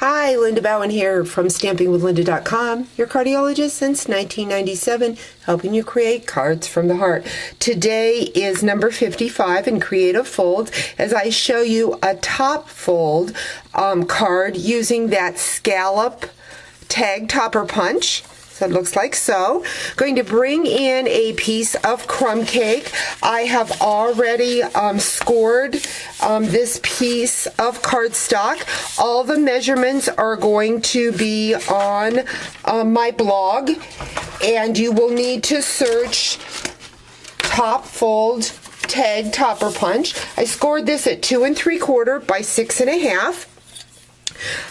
Hi, Linda Bowen here from stampingwithlinda.com, your cardiologist since 1997, helping you create cards from the heart. Today is number 55 in Creative Folds as I show you a top fold card using that scallop tag topper punch. So it looks like so. Going to bring in a piece of crumb cake. I have already scored this piece of cardstock. All the measurements are going to be on my blog, and you will need to search top fold tag topper punch. I scored this at 2 3/4 by 6 1/2.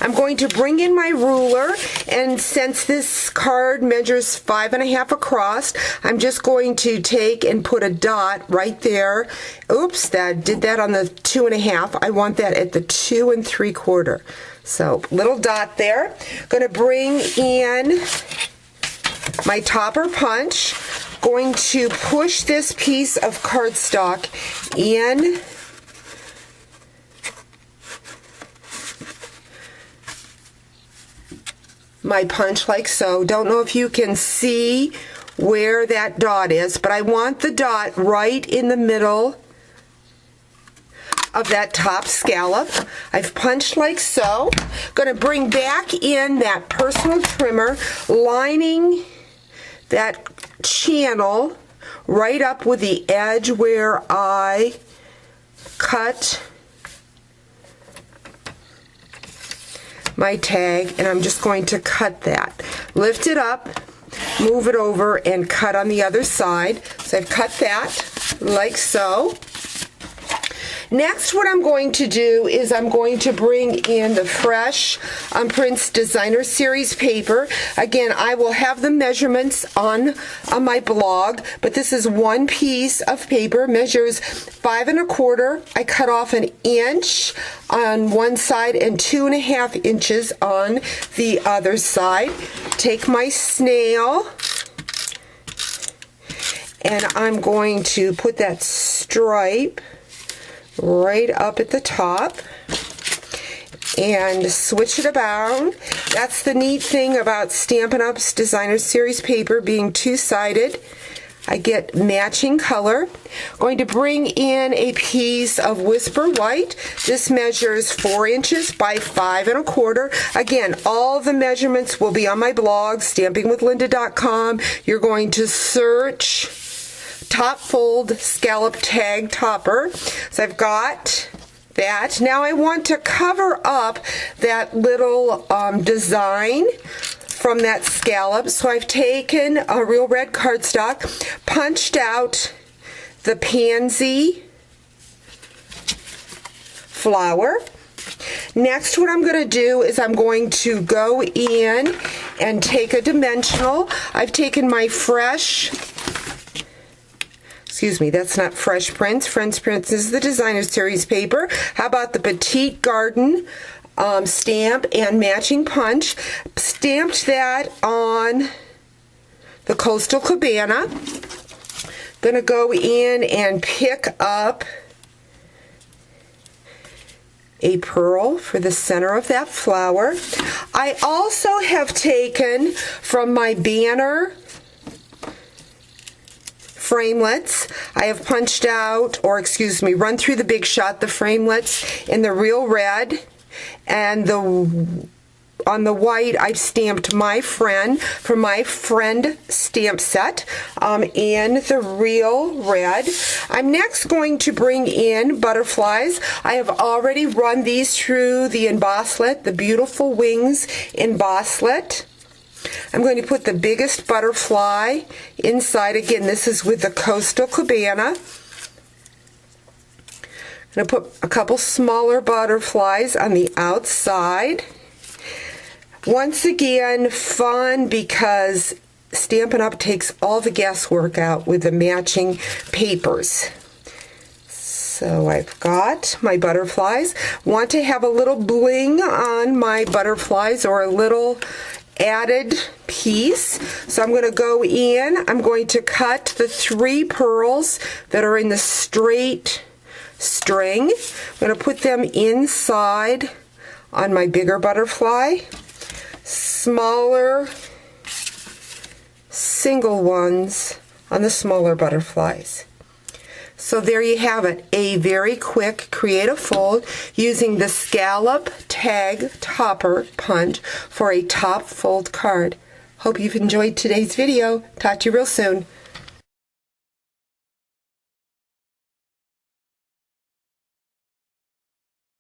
I'm going to bring in my ruler, and since this card measures 5 1/2 across, I'm just going to take and put a dot right there. Oops, that did that on the 2 1/2. I want that at the 2 3/4. So little dot there. Going to bring in my topper punch. Going to push this piece of cardstock in my punch like so. Don't know if you can see where that dot is, but I want the dot right in the middle of that top scallop. I've punched like so. Going to bring back in that personal trimmer, lining that channel right up with the edge where I cut my tag, and I'm just going to cut that. Lift it up, move it over, and cut on the other side. So I've cut that like so. Next, what I'm going to do is I'm going to bring in the fresh Prints Designer Series paper. Again, I will have the measurements on my blog, but this is one piece of paper, measures 5 1/4. I cut off 1 inch on one side and 2 1/2 inches on the other side. Take my snail, and I'm going to put that stripe right up at the top and switch it about. That's the neat thing about Stampin' Up's Designer Series paper being two-sided. I get matching color. Going to bring in a piece of Whisper White. This measures 4 inches by 5 1/4. Again, all the measurements will be on my blog, stampingwithlinda.com. You're going to search top fold scallop tag topper. So I've got that. Now I want to cover up that little design from that scallop. So I've taken a real red cardstock, punched out the pansy flower. Next, what I'm going to do is I'm going to go in and take a dimensional. I've taken my fresh, excuse me, that's not Fresh Prints. Fresh Prints is the Designer Series paper. How about the Petite Garden stamp and matching punch? Stamped that on the Coastal Cabana. Gonna go in and pick up a pearl for the center of that flower. I also have taken from my banner framelets, I have punched out, or excuse me, run through the Big Shot, the framelets in the real red, and on the white I've stamped My Friend from My Friend stamp set in the real red. I'm next going to bring in butterflies. I have already run these through the embosslet, the Beautiful Wings embosslet. I'm going to put the biggest butterfly inside. Again, this is with the Coastal Cabana. I'm going to put a couple smaller butterflies on the outside. Once again, fun because Stampin' Up! Takes all the guesswork out with the matching papers. So I've got my butterflies. Want to have a little bling on my butterflies, or a little added piece. So I'm going to go in, I'm going to cut the 3 pearls that are in the straight string. I'm going to put them inside on my bigger butterfly, smaller single ones on the smaller butterflies. So there you have it, a very quick creative fold using the scallop tag topper punch for a top fold card. Hope you've enjoyed today's video. Talk to you real soon.